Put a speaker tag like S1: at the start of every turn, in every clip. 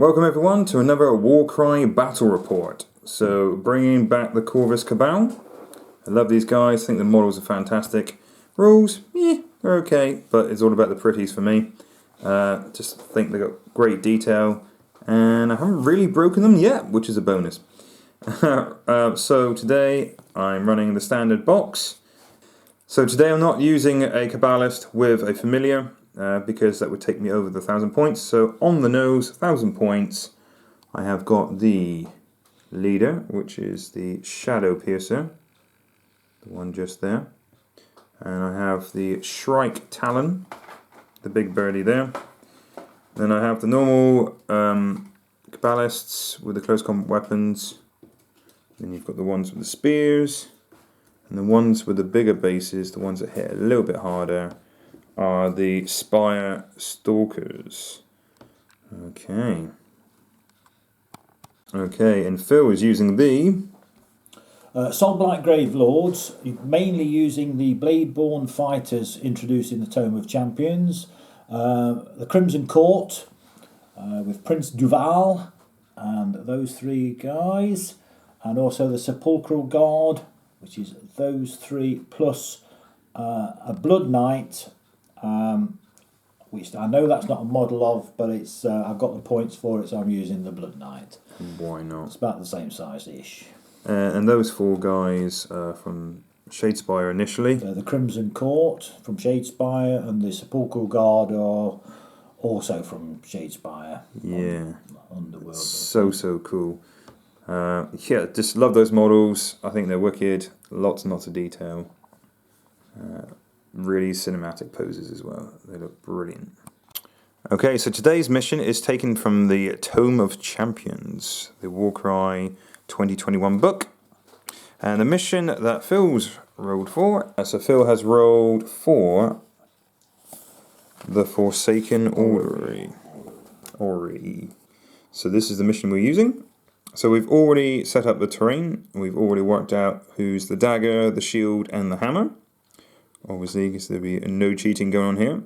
S1: Welcome everyone to another Warcry battle report. So bringing back the Corvus Cabal. I love these guys, I think the models are fantastic. Rules, they're okay, but it's all about the pretties for me. Just think they've got great detail and I haven't really broken them yet, which is a bonus. So today I'm running the standard box. So today I'm not using a Cabalist with a familiar. Because that would take me over the 1,000 points. So on the nose, 1,000 points, I have got the leader, which is the Shadow Piercer, the one just there. And I have the Shrike Talon, the big birdie there. Then I have the normal Cabalists with the close combat weapons. Then you've got the ones with the spears. And the ones with the bigger bases, the ones that hit a little bit harder, are the Spire Stalkers. Okay, and Phil is using the
S2: Soulblight Grave Lords, mainly using the Bladeborn fighters introduced in the Tome of Champions, the Crimson Court with Prince Duval and those three guys, and also the Sepulchral Guard, which is those three plus a Blood Knight. Which I know that's not a model of, but it's I've got the points for it, so I'm using the Blood Knight.
S1: Why not?
S2: It's about the same size-ish.
S1: And those four guys from Shadespire initially.
S2: The Crimson Court from Shadespire and the Sepulchral Guard are also from Shadespire.
S1: Yeah.
S2: Underworld.
S1: So cool. Yeah, just love those models. I think they're wicked. Lots and lots of detail. Really cinematic poses as well. They look brilliant. Okay, so today's mission is taken from the Tome of Champions, the Warcry 2021 book. And the mission that Phil's rolled for, so Phil has rolled for the Forsaken Orrery. So this is the mission we're using. So we've already set up the terrain. We've already worked out who's the dagger, the shield, and the hammer. Obviously, because there'll be no cheating going on here.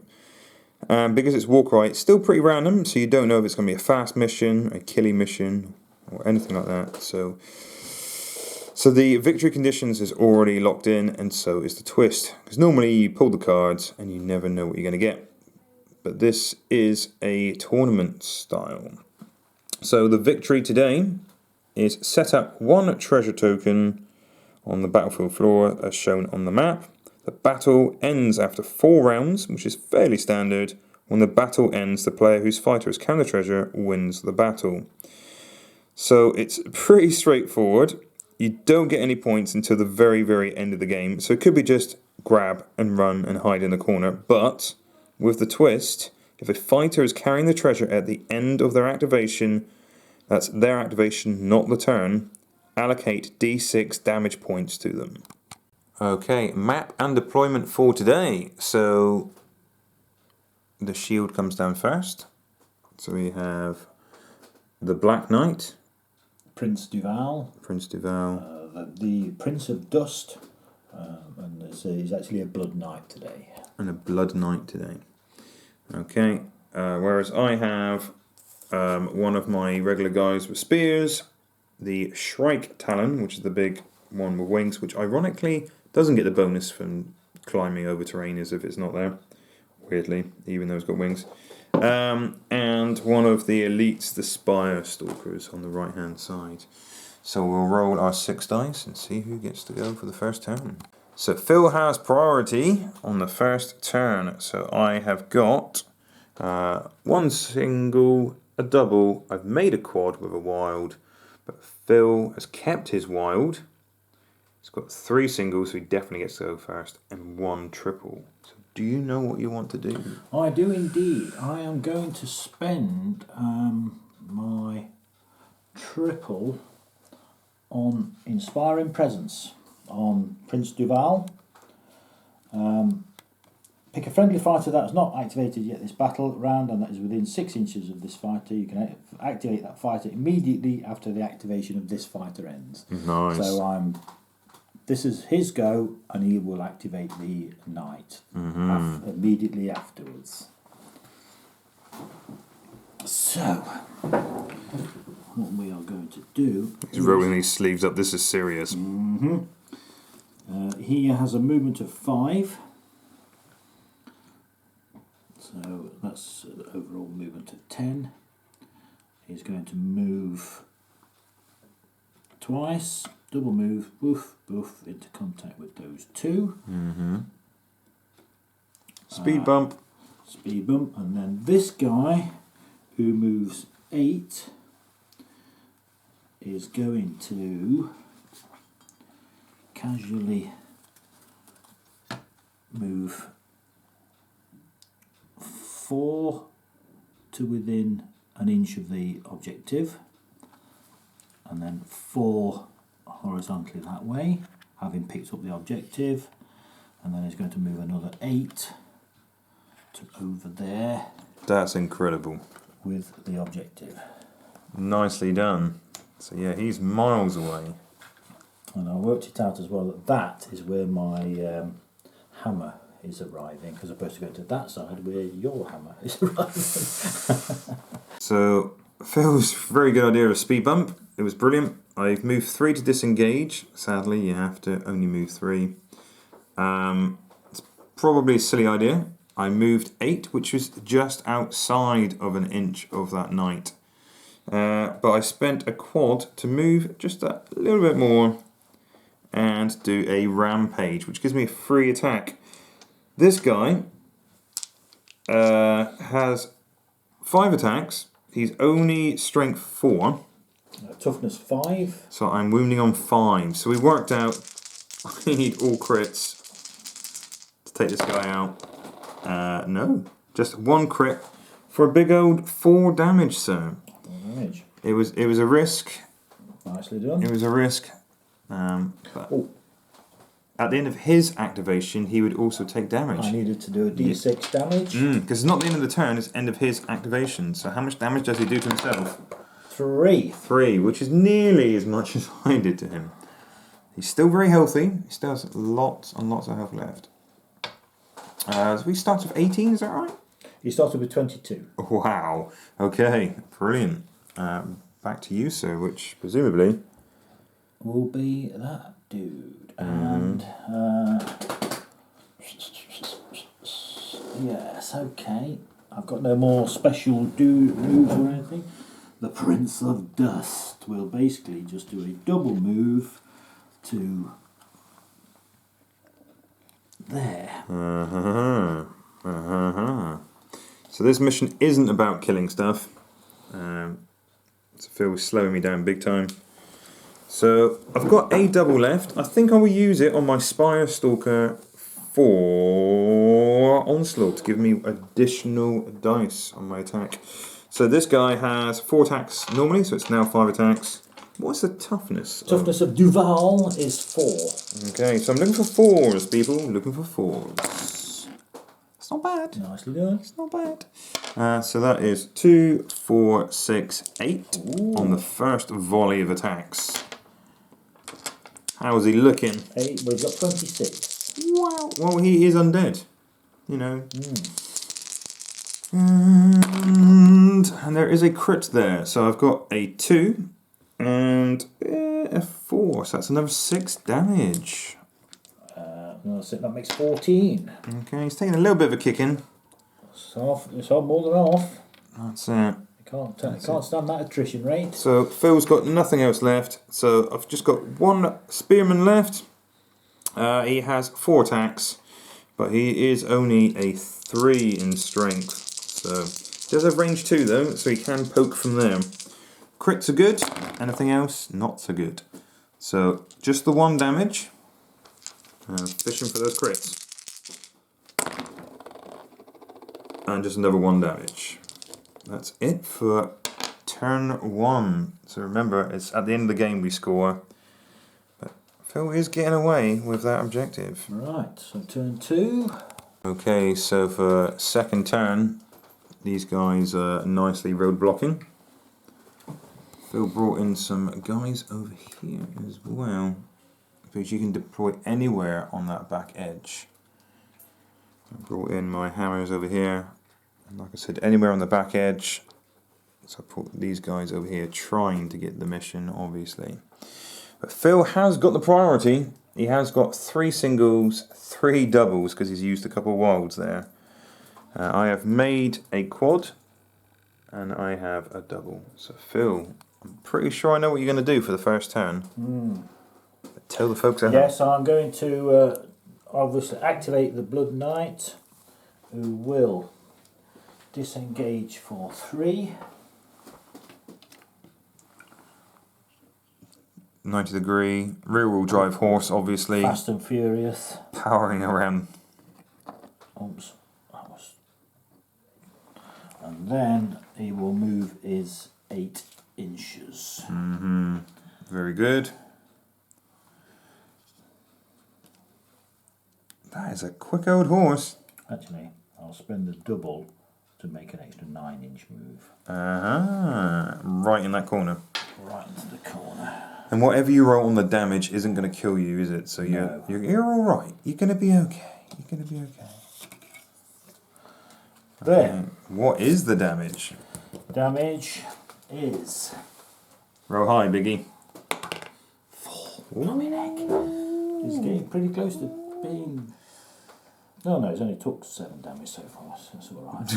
S1: Because it's Warcry, it's still pretty random, so you don't know if it's going to be a fast mission, a killing mission, or anything like that. So the victory conditions is already locked in, and so is the twist. Because normally you pull the cards, and you never know what you're going to get. But this is a tournament style. So the victory today is set up one treasure token on the battlefield floor as shown on the map. The battle ends after 4 rounds, which is fairly standard. When the battle ends, the player whose fighter has counted the treasure wins the battle. So it's pretty straightforward. You don't get any points until the very, very end of the game. So it could be just grab and run and hide in the corner. But with the twist, if a fighter is carrying the treasure at the end of their activation, that's their activation, not the turn, allocate D6 damage points to them. Okay, map and deployment for today. So the shield comes down first. So we have the Black Knight,
S2: Prince Duval, the Prince of Dust, and he's actually a Blood Knight today.
S1: And a Blood Knight today. Okay, whereas I have one of my regular guys with spears, the Shrike Talon, which is the big one with wings, which ironically doesn't get the bonus from climbing over terrain as if it's not there, weirdly, even though it's got wings. And one of the elites, the Spire Stalkers, on the right hand side. So we'll roll our 6 dice and see who gets to go for the first turn. So Phil has priority on the first turn. So I have got one single, a double. I've made a quad with a wild, but Phil has kept his wild. He's got 3 singles, so he definitely gets to go first, and 1 triple. So do you know what you want to do?
S2: I do indeed. I am going to spend my triple on Inspiring Presence on Prince Duval. Pick a friendly fighter that has not activated yet this battle round and that is within 6 inches of this fighter. You can activate that fighter immediately after the activation of this fighter ends.
S1: Nice.
S2: So this is his go, and he will activate the knight immediately afterwards. So, what we are going to do...
S1: He's rolling these sleeves up. This is serious.
S2: He has a movement of 5. So that's an overall movement of 10. He's going to move twice, double move, boof, boof, into contact with those 2.
S1: Speed bump.
S2: Speed bump, and then this guy who moves 8 is going to casually move 4 to within an inch of the objective, and then 4 horizontally that way, having picked up the objective, and then he's going to move another 8 to over there.
S1: That's incredible.
S2: With the objective.
S1: Nicely done. So yeah, he's miles away.
S2: And I worked it out as well that that is where my hammer is arriving, as opposed to going to that side where your hammer is arriving.
S1: So Phil's very good idea of a speed bump. It was brilliant. I've moved 3 to disengage. Sadly, you have to only move 3. It's probably a silly idea. I moved 8, which was just outside of an inch of that knight. But I spent a quad to move just a little bit more and do a rampage, which gives me a free attack. This guy has 5 attacks. He's only strength 4.
S2: Toughness 5.
S1: So I'm wounding on 5. So we worked out I need all crits to take this guy out. No, just 1 crit for a big old 4 damage, sir.
S2: 4 damage.
S1: It was a risk.
S2: Nicely done.
S1: It was a risk. But at the end of his activation, he would also take damage.
S2: I needed to do a d6 damage.
S1: Because it's not the end of the turn, it's end of his activation. So how much damage does he do to himself?
S2: 3.
S1: 3, which is nearly as much as I did to him. He's still very healthy. He still has lots and lots of health left. So we started with 18, is that right?
S2: He started with 22.
S1: Wow. Okay, brilliant. Back to you, sir, which presumably
S2: will be that dude. And yes, okay. I've got no more special moves or anything. The Prince of Dust will basically just do a double move to there.
S1: So this mission isn't about killing stuff. So Phil's slowing me down big time. So I've got a double left. I think I will use it on my Spire Stalker for Onslaught to give me additional dice on my attack. So this guy has 4 attacks normally, so it's now 5 attacks. What's the toughness?
S2: Toughness of Duval is 4.
S1: Okay, so I'm looking for 4s, people. Looking for 4s. It's not bad.
S2: Nicely done.
S1: It's not bad. So that is 2, 4, 6, 8 on the first volley of attacks. How's he looking?
S2: 8, well, he's got 26.
S1: Wow. Well, he is undead. You know. And there is a crit there. So I've got a 2 and a 4. So that's another 6 damage.
S2: That makes 14.
S1: Okay, he's taking a little bit of a kicking.
S2: It's more than half.
S1: That's it.
S2: Can't stand that attrition rate.
S1: So Phil's got nothing else left. So I've just got 1 spearman left. He has 4 attacks, but he is only a 3 in strength. So he does have range 2 though, so he can poke from there. Crits are good. Anything else, not so good. So just the 1 damage. Fishing for those crits. And just another 1 damage. That's it for turn 1. So remember, it's at the end of the game we score. But Phil is getting away with that objective.
S2: Right, so turn 2.
S1: Okay, so for second turn, these guys are nicely road blocking. Phil brought in some guys over here as well, which you can deploy anywhere on that back edge. I brought in my hammers over here. And like I said, anywhere on the back edge, So I put these guys over here trying to get the mission, obviously. But Phil has got the priority. He has got 3 singles, 3 doubles, because he's used a couple of wilds there. I have made a quad, and I have a double. So Phil, I'm pretty sure I know what you're going to do for the first turn. Tell the folks at home.
S2: Yes, I'm going to obviously activate the Blood Knight, who will disengage for 3.
S1: 90-degree, rear-wheel drive horse, obviously.
S2: Fast and Furious.
S1: Powering around.
S2: Oops. And then he will move his 8 inches.
S1: Very good. That is a quick old horse.
S2: Actually, I'll spend the double to make an extra 9-inch move.
S1: Right in that corner.
S2: Right into the corner.
S1: And whatever you roll on the damage isn't going to kill you, is it? So you're all right. You're going to be okay. You're going to be okay.
S2: There.
S1: Okay. What is the damage?
S2: Damage is...
S1: Roll high, Biggie.
S2: 4. He's getting pretty close to being... No, he's only took 7 damage so far, so that's alright.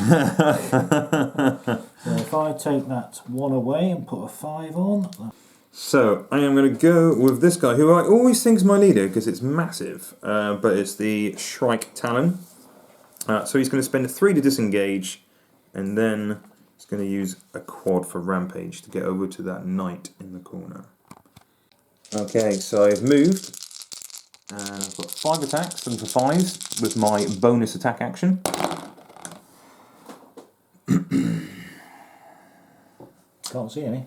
S2: So if I take that 1 away and put a 5 on...
S1: So, I am going to go with this guy, who I always think is my leader, because it's massive, but it's the Shrike Talon. So he's going to spend a 3 to disengage, and then he's going to use a quad for Rampage to get over to that knight in the corner. Okay, so I've moved, and I've got 5 attacks, 7 for 5s, with my bonus attack action.
S2: Can't see any.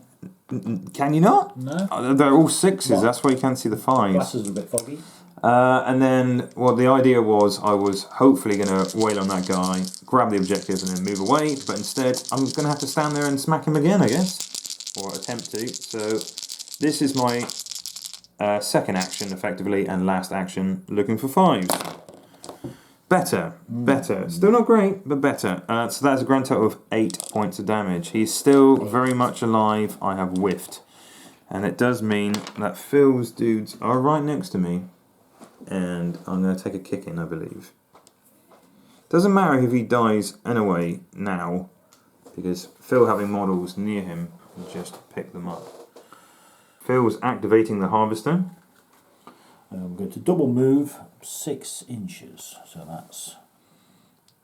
S1: Can you not?
S2: No.
S1: They're all 6s,
S2: What?
S1: that's why you can't see the 5s.
S2: Glasses are a bit foggy.
S1: And then, well, the idea was I was hopefully going to wail on that guy, grab the objective and then move away, but instead I'm going to have to stand there and smack him again, I guess, or attempt to. So this is my second action, effectively, and last action, looking for 5s. Better, better. Still not great, but better. So that's a grand total of 8 points of damage. He's still very much alive. I have whiffed. And it does mean that Phil's dudes are right next to me. And I'm going to take a kick in, I believe. Doesn't matter if he dies anyway now, because Phil having models near him will just pick them up. Phil's activating the harvester.
S2: I'm going to double move 6 inches, so that's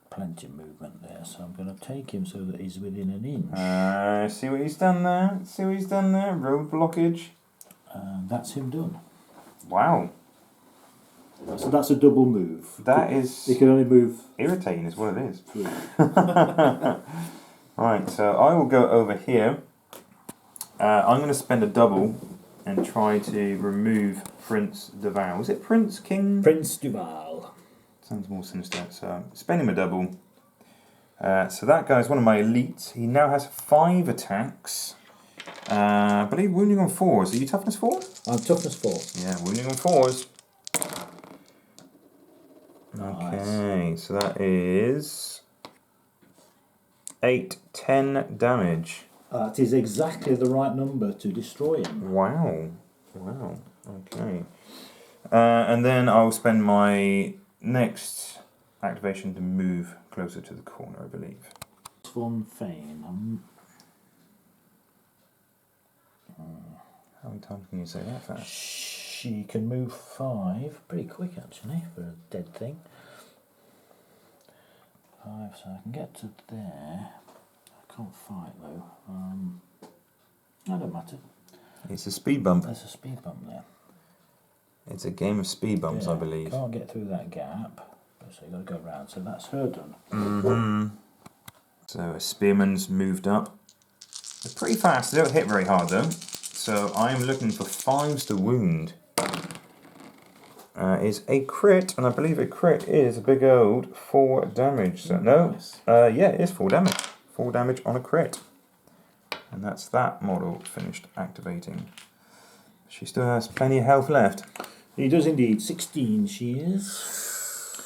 S2: plenty of movement there. So I'm going to take him so that he's within an inch.
S1: See what he's done there? See what he's done there? Road blockage.
S2: And that's him done.
S1: Wow.
S2: So that's a double move.
S1: That is...
S2: He can only move...
S1: irritating is what it is.
S2: 3.
S1: Right, so I will go over here. I'm going to spend a double and try to remove Prince Duval. Is it Prince King?
S2: Prince Duval.
S1: Sounds more sinister. So I'm spending a double. So that guy's one of my elites. He now has 5 attacks. I believe wounding on 4s. Are you toughness 4?
S2: I'm toughness 4.
S1: Yeah, wounding on 4s.
S2: Nice.
S1: Okay, so that is 8, 10 damage.
S2: That is exactly the right number to destroy him.
S1: Wow. Wow. Okay. And then I'll spend my next activation to move closer to the corner, I believe.
S2: Von Fane.
S1: How many times can you say that fast?
S2: She can move 5. Pretty quick, actually, for a dead thing. 5, so I can get to there. I can't fight, though. That don't matter.
S1: It's a speed bump.
S2: There's a speed bump there.
S1: It's a game of speed bumps, I believe.
S2: Can't get through that gap, so you've got to go round. So that's her done.
S1: So a spearman's moved up. They're pretty fast. They don't hit very hard, though. So I'm looking for 5s to wound. Is a crit, and I believe a crit is a big old 4 damage. So no, yeah, it is 4 damage. 4 damage on a crit. And that's that model finished activating. She still has plenty of health left.
S2: He does indeed. 16 she is.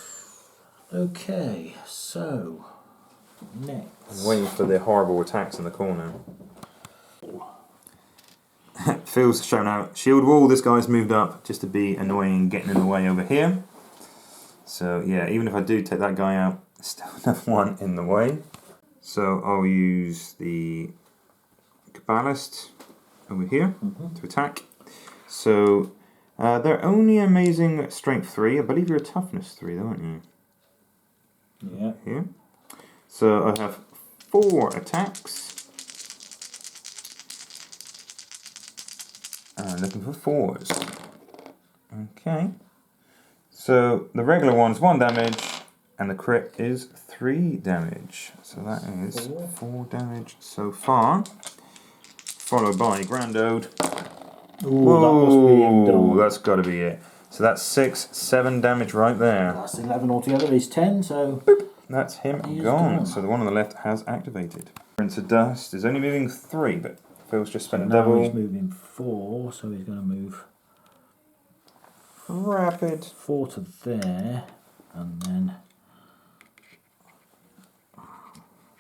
S2: Okay, so Next.
S1: I'm waiting for the horrible attacks in the corner. Phil's shown out shield wall. This guy's moved up just to be annoying, getting in the way over here. So yeah, even if I do take that guy out, I still have one in the way. So I'll use the Cabalist over here to attack. So they're only amazing strength 3. I believe you're a toughness 3 though, aren't you?
S2: Yeah.
S1: Here. So I have 4 attacks. Looking for 4s. Okay. So the regular one's 1 damage, and the crit is 3 damage. So that is 4 damage so far. Followed by Grand Ode. Whoa, that's got to be it. So that's 6, 7 damage right there.
S2: That's 11 altogether. He's 10, so...
S1: Boop. That's him gone. So the one on the left has activated. Prince of Dust is only moving 3, but Phil's just spent a double.
S2: Now he's moving 4, so he's going to move...
S1: Rapid.
S2: 4 to there, and then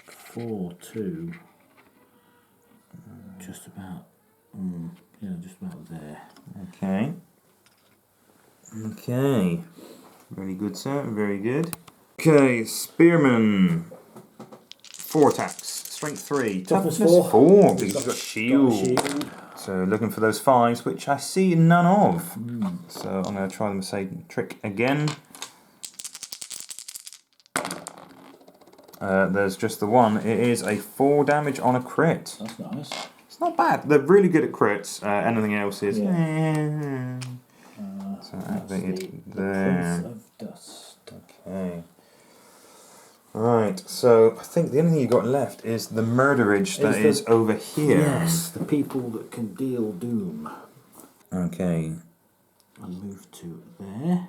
S2: 4 to just about, yeah, just about there.
S1: Okay. Okay. Very good, sir. Very good. Okay, Spearman. 4 attacks. Strength 3.
S2: Toughness
S1: 4. 4 because he's got shield.
S2: shield.
S1: So looking for those 5s, which I see none of. So I'm going to try the Mercedes trick again. There's just the one. It is a 4 damage on a crit.
S2: That's nice.
S1: It's not bad. They're really good at crits. Anything else is...
S2: Yeah.
S1: So activated there.
S2: Prince of Dust.
S1: Okay. Right, so I think the only thing you've got left is the murderage that is over here.
S2: Yes, the people that can deal doom.
S1: Okay.
S2: I'll move to there.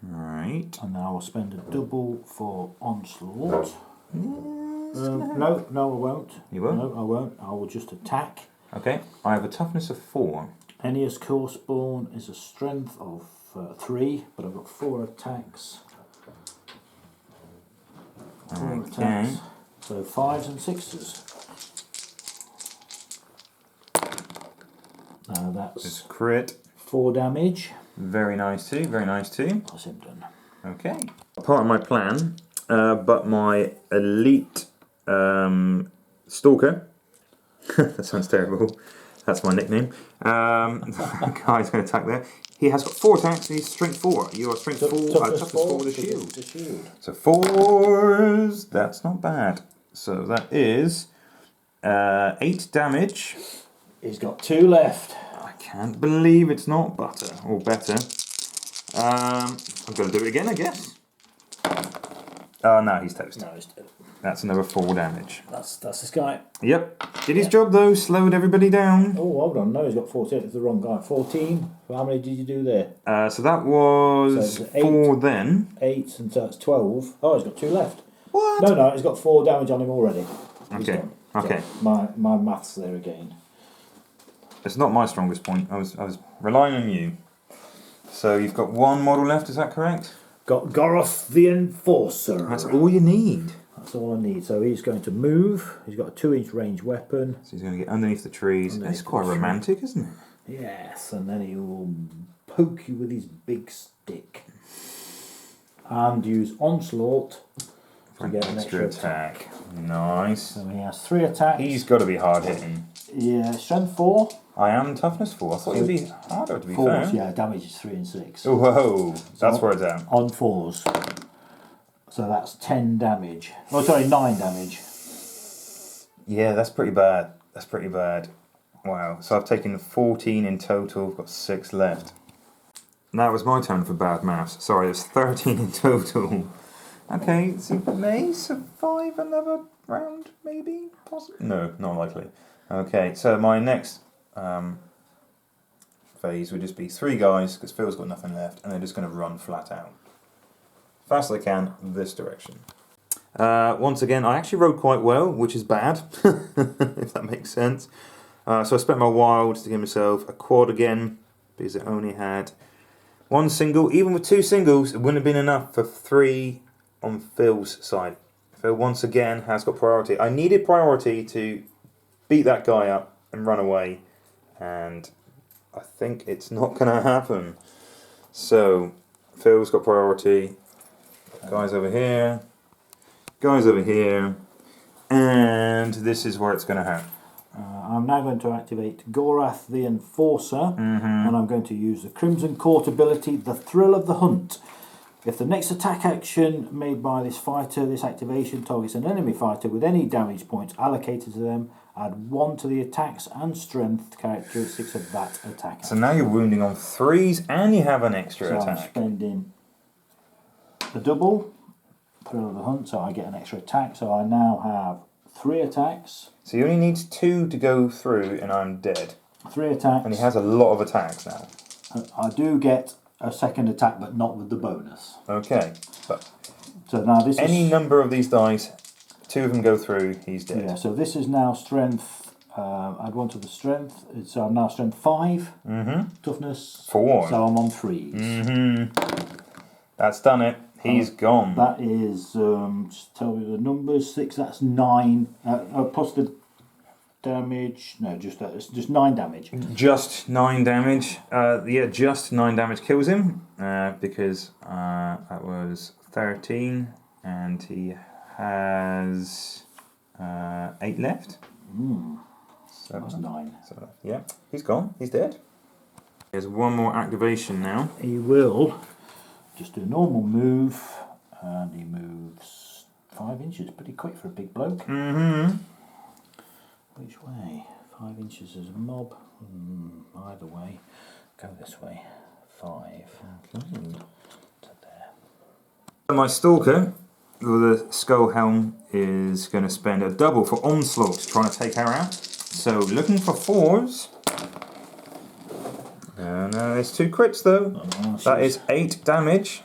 S1: Right.
S2: And now I'll spend a double for Onslaught. No, I won't.
S1: You won't?
S2: No, I won't. I will just attack.
S1: Okay, I have a toughness of 4.
S2: Ennius Courseborn is a strength of 3, but I've got 4 attacks. 4 attacks. So 5s and 6s. That's
S1: Just crit.
S2: 4 damage.
S1: Very nice too, very nice too.
S2: That's him done.
S1: Okay. Part of my plan, but my elite stalker, that sounds terrible, that's my nickname, guy's going to attack there. He has got 4 attacks and he's strength 4. You are strength 4, toughness 4 with a shield. So 4s, that's not bad. So that is 8 damage.
S2: He's got 2 left.
S1: I can't believe it's not butter, or better. I'm going to do it again, I guess. Oh no, he's toast.
S2: No, he's dead.
S1: That's another 4 damage.
S2: That's this guy.
S1: Yep. Did his job though, slowed everybody down.
S2: Oh, hold on. No, he's got 14. It's the wrong guy. 14. So how many did you do there?
S1: So that was
S2: So
S1: 4 then.
S2: 8, and so that's 12. Oh, he's got 2 left.
S1: What?
S2: No, he's got 4 damage on him already. He's
S1: Okay.
S2: done.
S1: Okay.
S2: So my maths there again.
S1: It's not my strongest point. I was relying on you. So you've got 1 model left, is that correct?
S2: Got Goroth the Enforcer.
S1: That's all you need.
S2: That's all I need. So he's going to move. He's got a 2-inch range weapon.
S1: So he's going to get underneath the trees. It's quite romantic, isn't it?
S2: Yes, and then he will poke you with his big stick. And use Onslaught to get an extra attack.
S1: Nice.
S2: So he has 3 attacks.
S1: He's got to be hard hitting.
S2: Yeah, strength 4.
S1: I am toughness 4. I thought you'd be harder to be
S2: 4s,
S1: fair.
S2: yeah, damage is 3 and 6.
S1: Whoa, that's where it's at.
S2: On 4s. So that's 10 damage. Oh, sorry, 9 damage.
S1: Yeah, that's pretty bad. That's pretty bad. Wow. So I've taken 14 in total. I've got 6 left. Now it was my turn for bad maths. Sorry, there's 13 in total. Okay, so he may survive another round, maybe? Possibly? No, not likely. Okay, so my next phase would just be 3 guys, because Phil's got nothing left, and they're just going to run flat out. Fast as I can, this direction. Once again, I actually rode quite well, which is bad, if that makes sense. So I spent my wild to give myself a quad again, because it only had 1 single. Even with 2 singles, it wouldn't have been enough for 3 on Phil's side. Phil once again has got priority. I needed priority to beat that guy up and run away, and I think it's not going to happen. So Phil's got priority. Guys over here. Guys over here. And this is where it's going to hurt.
S2: I'm now going to activate Gorath the Enforcer, and I'm going to use the Crimson Court ability, the Thrill of the Hunt. If the next attack action made by this fighter, this activation targets an enemy fighter with any damage points allocated to them, add 1 to the attacks and strength characteristics of that attack.
S1: So now you're wounding on 3s and you have an extra
S2: So
S1: attack.
S2: I'm spending the double, Thrill of the Hunt, so I get an extra attack, so I now have 3 attacks.
S1: So he only needs 2 to go through and I'm dead.
S2: 3 attacks.
S1: And he has a lot of attacks now.
S2: I do get a second attack, but not with the bonus.
S1: Okay. But
S2: So now this
S1: any
S2: is...
S1: number of these dice, 2 of them go through, he's dead.
S2: Yeah, so this is now strength, add 1 to the strength, so I'm now strength 5, toughness
S1: 4.
S2: so I'm on 3s.
S1: That's done it. He's gone.
S2: That is, just tell me the numbers, 6, that's 9, plus the damage, no, it's just 9 damage.
S1: Just 9 damage. Yeah, just 9 damage kills him because that was 13 and he has 8 left. So
S2: That's 9.
S1: So, yeah, he's gone. He's dead. There's one more activation now.
S2: He will just do a normal move, and he moves 5 inches, pretty quick for a big bloke. Which way? 5 inches is a mob. Either way. Go this way. 5. Okay. To there.
S1: My Stalker with a skull helm is going to spend a double for onslaught, trying to take her out. So looking for 4s. No, there's 2 crits though. That is 8 damage.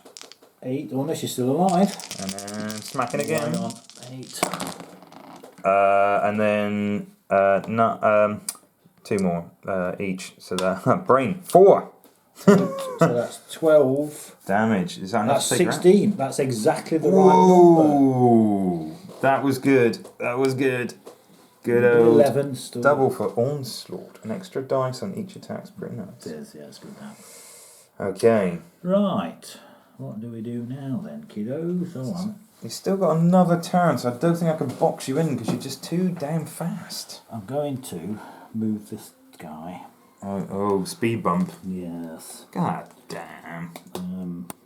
S2: 8, unless she's still alive.
S1: And then smacking again.
S2: Right on. 8.
S1: And then 2 more each. So that brain 4
S2: So that's 12.
S1: damage. Is that enough?
S2: That's
S1: to take her out?
S2: 16. That's exactly the right number.
S1: Ooh, that was good. That was good. Good old
S2: 11 still.
S1: double for onslaught. An extra dice on each attack's pretty nice.
S2: It is, yeah, it's good now.
S1: Okay.
S2: Right. What do we do now then, kiddos? All right.
S1: You've still got another turn, so I don't think I can box you in because you're just too damn fast.
S2: I'm going to move this guy.
S1: Oh, speed bump.
S2: Yes.
S1: God damn.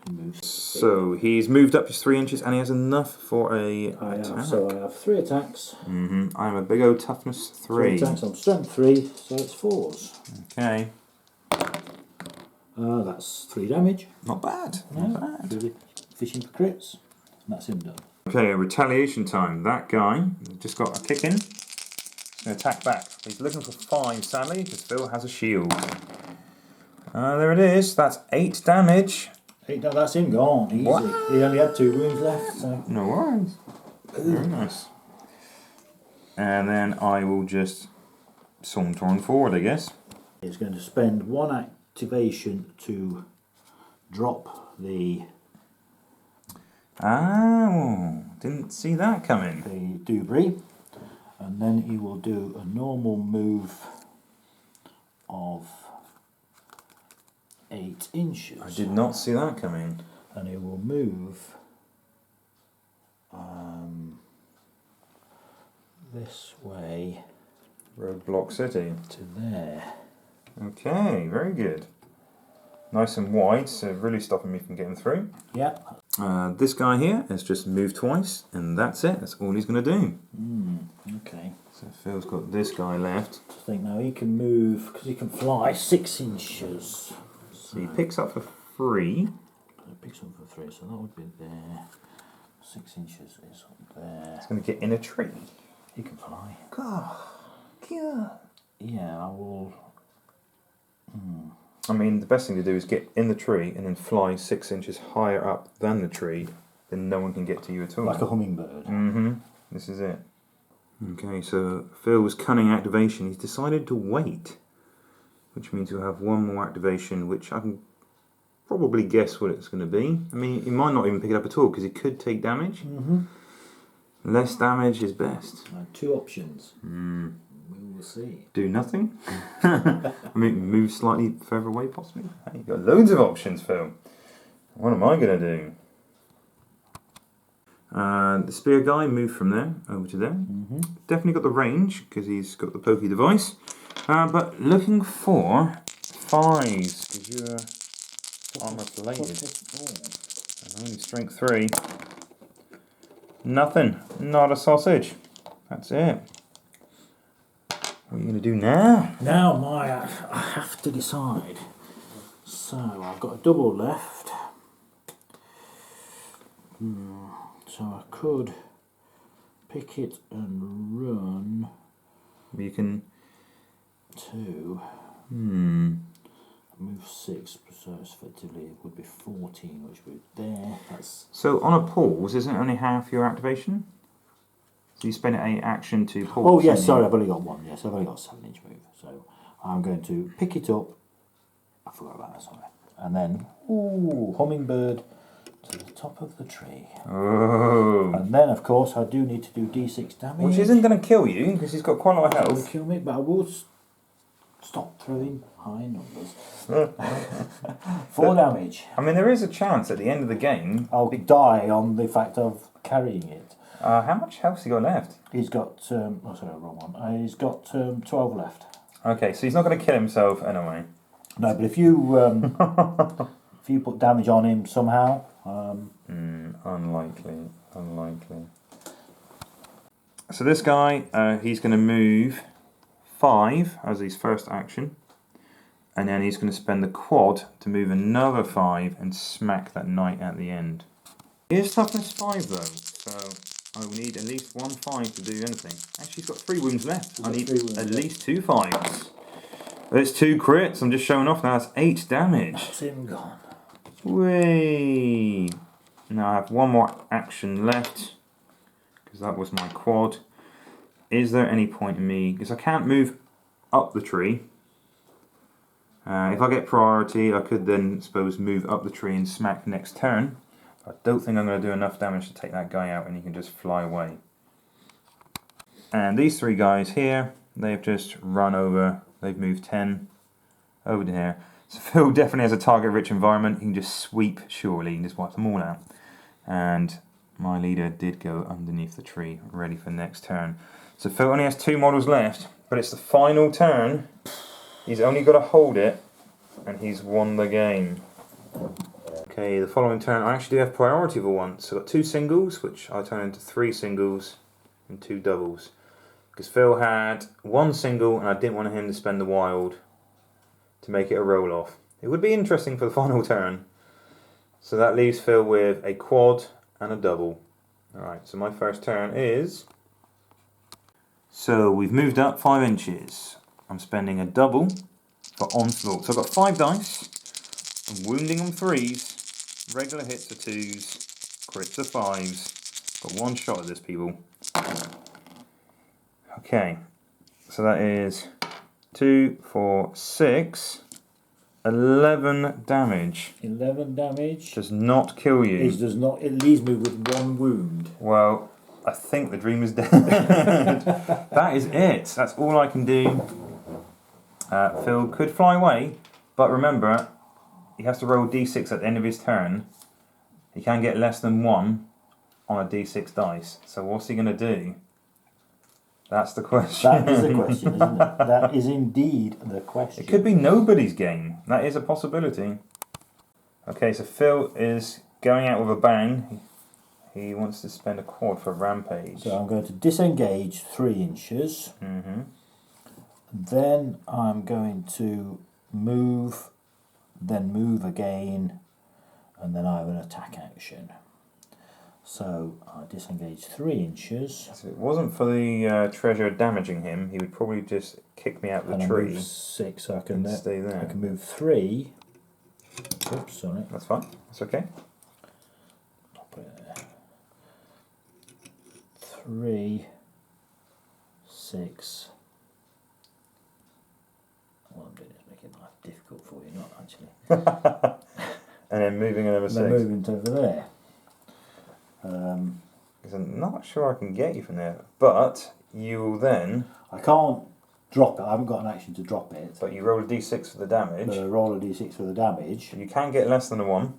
S2: He moves.
S1: So he's moved up just 3 inches and he has enough for a attack.
S2: So I have 3 attacks.
S1: I'm a big old toughness 3.
S2: 3 attacks on strength 3, so it's 4s.
S1: Okay.
S2: That's 3 damage.
S1: Not bad. Not bad.
S2: Really fishing for crits. And that's him done.
S1: Okay, a retaliation time. That guy just got a kick in. He's going to attack back. He's looking for 5, sadly, because Phil has a shield. There it is. That's 8 damage.
S2: That's him gone. Easy.
S1: What?
S2: He only had 2 wounds left. So.
S1: No worries. Very nice. And then I will just saunter on forward, I guess.
S2: He's going to spend 1 activation to drop the
S1: didn't see that coming.
S2: the debris, and then he will do a normal move of 8 inches.
S1: I did not see that coming.
S2: And he will move this way
S1: Roadblock City.
S2: to there.
S1: Okay, very good. Nice and wide, so really stopping me from getting through.
S2: Yeah.
S1: This guy here has just moved twice, and that's it. That's all he's going to do.
S2: Okay.
S1: So Phil's got this guy left.
S2: I think now he can move, because he can fly 6 inches.
S1: So he picks up for 3.
S2: It picks up for 3, so that would be there. 6 inches is up there.
S1: He's going to get in a tree.
S2: He can fly.
S1: God. Yeah.
S2: Yeah, I will.
S1: I mean, the best thing to do is get in the tree and then fly 6 inches higher up than the tree, then no one can get to you at all.
S2: Like a hummingbird.
S1: This is it. Okay, so Phil's cunning activation, he's decided to wait, which means he'll have 1 more activation, which I can probably guess what it's going to be. I mean, he might not even pick it up at all because he could take damage. Less damage is best.
S2: 2 options. We will see.
S1: Do nothing? I mean, move slightly further away, possibly? Hey, you've got loads of options, Phil. What am I going to do? The spear guy moved from there over to there. Definitely got the range, because he's got the pokey device. But looking for 5s, because you're armor plated. And only strength 3. Nothing. Not a sausage. That's it. What are you going to do now?
S2: Now I have to decide. So I've got a double left. So I could pick it and run
S1: You can...
S2: 2. Move 6, so effectively it would be 14, which would be there. That's
S1: So on a pause, isn't it only half your activation? So you spend an action to pause.
S2: oh yes, sorry, I've only got 1. Yes, I've only got a 7-inch move. So I'm going to pick it up. I forgot about that, sorry. And then, hummingbird to the top of the tree.
S1: Oh.
S2: And then, of course, I do need to do d6 damage.
S1: Which isn't going to kill you, because he's got quite a lot of
S2: It's
S1: health.
S2: gonna kill me, but I will stop throwing high numbers. 4 damage.
S1: I mean, there is a chance at the end of the game...
S2: I'll die on the fact of carrying it.
S1: how much health has he got left?
S2: He's got, wrong one. He's got 12 left.
S1: Okay, so he's not going to kill himself anyway.
S2: No, but if you if you put damage on him somehow,
S1: Unlikely. So this guy, he's going to move 5 as his first action, and then he's going to spend the quad to move another 5 and smack that knight at the end. He is toughness 5 though, so I will need at least 1 5 to do anything. Actually, he's got 3 wounds left. I need at least 2 5s. There's 2 crits. I'm just showing off now. That's 8 damage.
S2: that's him gone.
S1: Whee! Now I have 1 more action left, because that was my quad. Is there any point in me, because I can't move up the tree. If I get priority, I could then, suppose, move up the tree and smack next turn. I don't think I'm going to do enough damage to take that guy out, and he can just fly away. And these 3 guys here, they've just run over. They've moved 10 over to here. So Phil definitely has a target-rich environment. He can just sweep, surely, and just wipe them all out. And my leader did go underneath the tree, ready for next turn. So Phil only has 2 models left, but it's the final turn. He's only got to hold it, and he's won the game. Okay, the following turn, I actually do have priority for once. So I've got 2 singles, which I turn into 3 singles and 2 doubles. Because Phil had 1 single, and I didn't want him to spend the wild to make it a roll-off. It would be interesting for the final turn. So that leaves Phil with a quad and a double. Alright, so my first turn is... So we've moved up 5 inches. I'm spending a double for onslaught. So I've got 5 dice. I'm wounding on 3s. Regular hits are 2s. Crits are 5s. Got 1 shot at this, people. Okay, so that is 2, 4, 6, 11 damage.
S2: 11 damage.
S1: Does not kill you.
S2: It does not. It leaves me with 1 wound.
S1: Well, I think the dream is dead. That is it. That's all I can do. Phil could fly away, but remember, he has to roll d6 at the end of his turn. He can't get less than 1 on a d6 dice. So what's he going to do? That's the question.
S2: That is the question, isn't it? That is indeed the question.
S1: It could be nobody's game. That is a possibility. Okay, so Phil is going out with a bang. He wants to spend a quad for rampage.
S2: So I'm going to disengage 3 inches. Then I'm going to move, then move again, and then I have an attack action. So I disengage 3 inches.
S1: So if it wasn't for the treasure damaging him, he would probably just kick me out the
S2: And I
S1: tree.
S2: move 6, so I can
S1: stay there.
S2: I can move 3. Oops, sorry.
S1: That's fine. That's okay.
S2: I'll put it there. 3, 6. What I'm doing is making life difficult for you, not actually.
S1: And then moving another 6.
S2: Then moving to over there.
S1: Because I'm not sure I can get you from there. But you will then...
S2: I can't drop it. I haven't got an action to drop it.
S1: But you roll a d6 for the damage.
S2: But I roll a d6 for the damage.
S1: You can get less than a 1.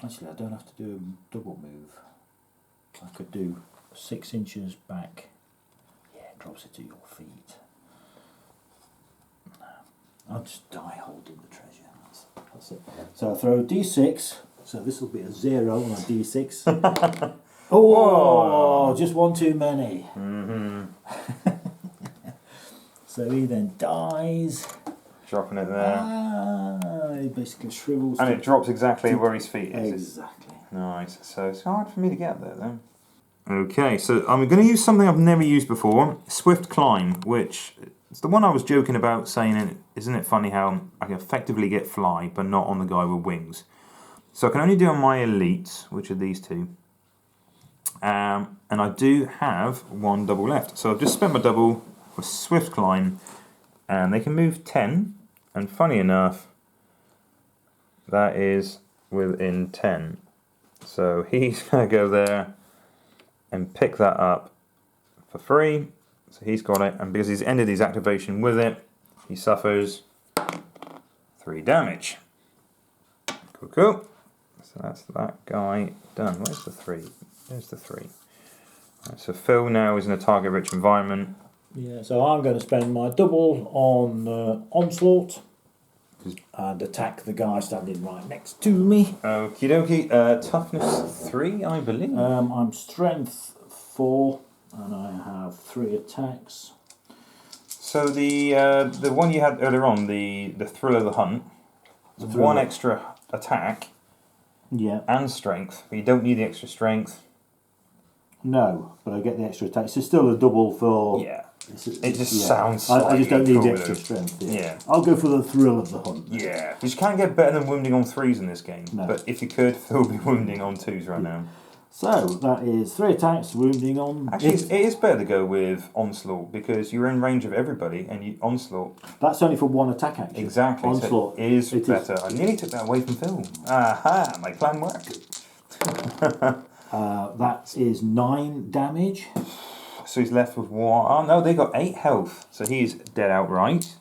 S2: Actually, I don't have to do a double move. I could do 6 inches back. Yeah, it drops it to your feet. No, I'll just die holding the treasure. That's it. So I throw a d6. So this will be a 0 on a d6. Oh, just one too many. So he then dies.
S1: Dropping it there.
S2: He basically shrivels.
S1: And it drops exactly where his feet is.
S2: Exactly.
S1: Nice. So it's hard for me to get there then. Okay, so I'm going to use something I've never used before. Swift Climb, which is the one I was joking about, saying, isn't it funny how I can effectively get fly, but not on the guy with wings. So I can only do on my elites, which are these two. And I do have one double left. So I've just spent my double for Swift Climb, and they can move 10. And funny enough, that is within 10. So he's going to go there and pick that up for free. So he's got it, and because he's ended his activation with it, he suffers 3 damage. Cool, cool. So that's that guy done. Where's the 3? There's the 3. Right, so Phil now is in a target-rich environment.
S2: Yeah, so I'm going to spend my double on Onslaught and attack the guy standing right next to me.
S1: Okie dokie. Toughness 3, I believe.
S2: I'm strength 4, and I have 3 attacks.
S1: So the one you had earlier on, the Thrill of the Hunt, is 1 extra attack.
S2: Yeah.
S1: And strength, but you don't need the extra strength.
S2: No, but I get the extra attack. So it's still a double for...
S1: Yeah. It just sounds
S2: I just don't need the
S1: cool
S2: extra strength.
S1: Yeah.
S2: I'll go for the Thrill of the Hunt.
S1: Yeah. Which you can't get better than wounding on 3s in this game.
S2: No.
S1: But if you could, Phil would be wounding on 2s right now.
S2: So that is 3 attacks, wounding on...
S1: Actually, it is better to go with Onslaught because you're in range of everybody and you Onslaught.
S2: That's only for 1 attack action.
S1: Exactly.
S2: Onslaught.
S1: So it is better. I nearly took that away from Phil. Aha, my plan worked.
S2: That is 9 damage.
S1: So he's left with 1. Oh no, they got 8 health. So he's dead outright.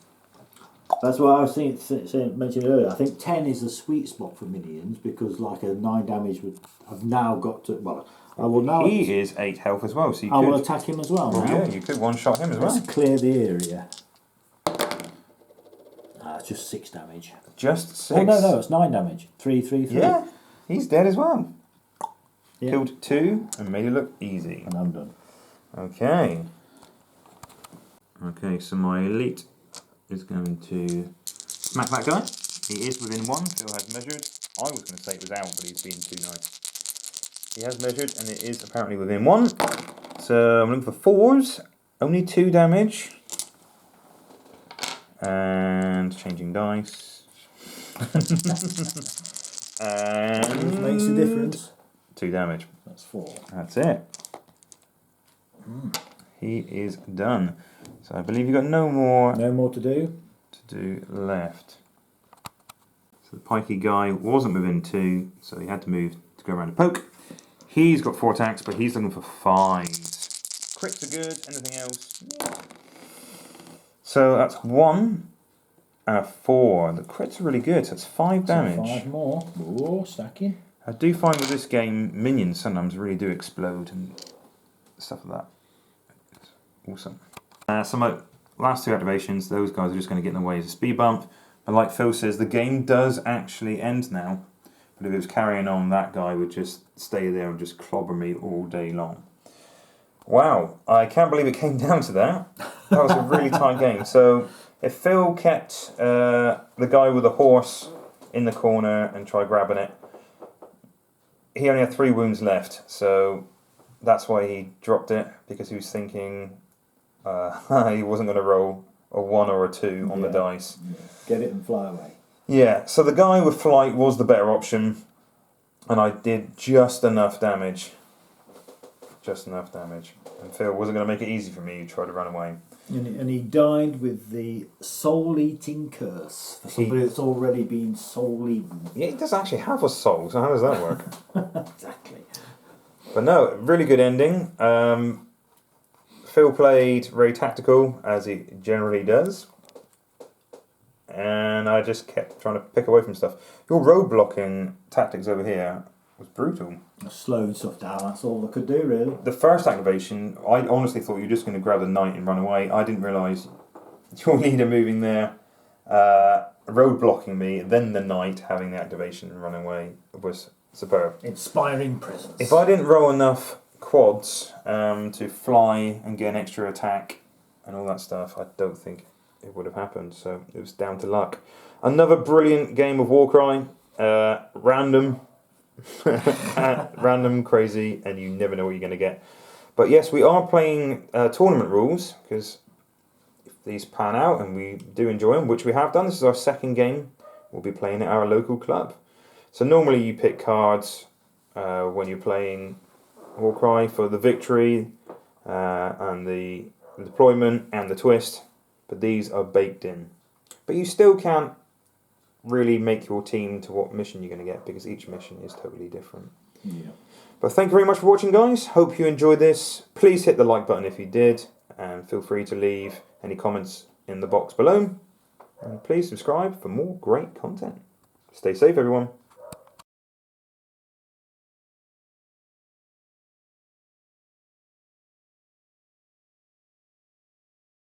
S2: That's what I was mentioning earlier. I think 10 is the sweet spot for minions because, like, a 9 damage would. I've now got to. Well, I will now.
S1: He is 8 health as well, so you
S2: I
S1: could.
S2: will attack him as well.
S1: Well,
S2: now.
S1: yeah, you could one-shot him as well.
S2: Let's clear the area. It's just 6 damage.
S1: Just 6.
S2: Oh no, it's 9 damage. 3, 3, 3.
S1: Yeah, he's dead as well.
S2: Yeah.
S1: Killed 2 and made it look easy.
S2: And I'm done.
S1: Okay. Okay, so my elite is going to smack that guy. He is within 1. Phil has measured. I was going to say it was out, but he's being too nice. He has measured, and it is apparently within 1. So I'm looking for 4s. Only 2 damage. And changing dice. And
S2: Which makes a difference.
S1: 2 damage.
S2: That's 4.
S1: That's it. He is done. So I believe you've got no more
S2: No more to do.
S1: left. So the pikey guy wasn't within 2, so he had to move to go around and poke. He's got 4 attacks, but he's looking for 5s. Crits are good, anything else? Yeah. So that's 1 and a 4. The crits are really good, so it's 5 damage.
S2: 5 more. Oh, stacking.
S1: I do find with this game, minions sometimes really do explode and stuff like that. It's awesome. So my last 2 activations, those guys are just going to get in the way as a speed bump. But like Phil says, the game does actually end now. But if it was carrying on, that guy would just stay there and just clobber me all day long. Wow, I can't believe it came down to that. That was a really tight game. So if Phil kept the guy with the horse in the corner and tried grabbing it, he only had 3 wounds left. So that's why he dropped it, because he was thinking he wasn't going to roll a 1 or a 2 on the dice.
S2: Yeah. Get it and fly away.
S1: Yeah, so the guy with flight was the better option, and I did just enough damage. Just enough damage. And Phil wasn't going to make it easy for me. He tried to run away.
S2: And he died with the soul-eating curse for somebody that's already been soul-eaten.
S1: Yeah, he does actually have a soul, so how does that work?
S2: Exactly.
S1: But no, really good ending. Phil played very tactical, as he generally does. And I just kept trying to pick away from stuff. Your road blocking tactics over here was brutal.
S2: Slowed stuff down, that's all they could do, really.
S1: The first activation, I honestly thought you were just going to grab the knight and run away. I didn't realise your leader moving there, road blocking me, then the knight having the activation and running away was superb.
S2: Inspiring presence.
S1: If I didn't roll enough quads to fly and get an extra attack and all that stuff, I don't think it would have happened. So it was down to luck. Another brilliant game of Warcry. Random. Random, crazy, and you never know what you're going to get. But yes, we are playing tournament rules, because if these pan out and we do enjoy them, which we have done, this is our second game, we'll be playing at our local club. So normally you pick cards when you're playing Warcry for the victory and the deployment and the twist, but these are baked in. But you still can't really make your team to what mission you're going to get, because each mission is totally different.
S2: Yeah.
S1: But thank you very much for watching, guys. Hope you enjoyed this. Please hit the like button if you did, and feel free to leave any comments in the box below. And please subscribe for more great content. Stay safe, everyone.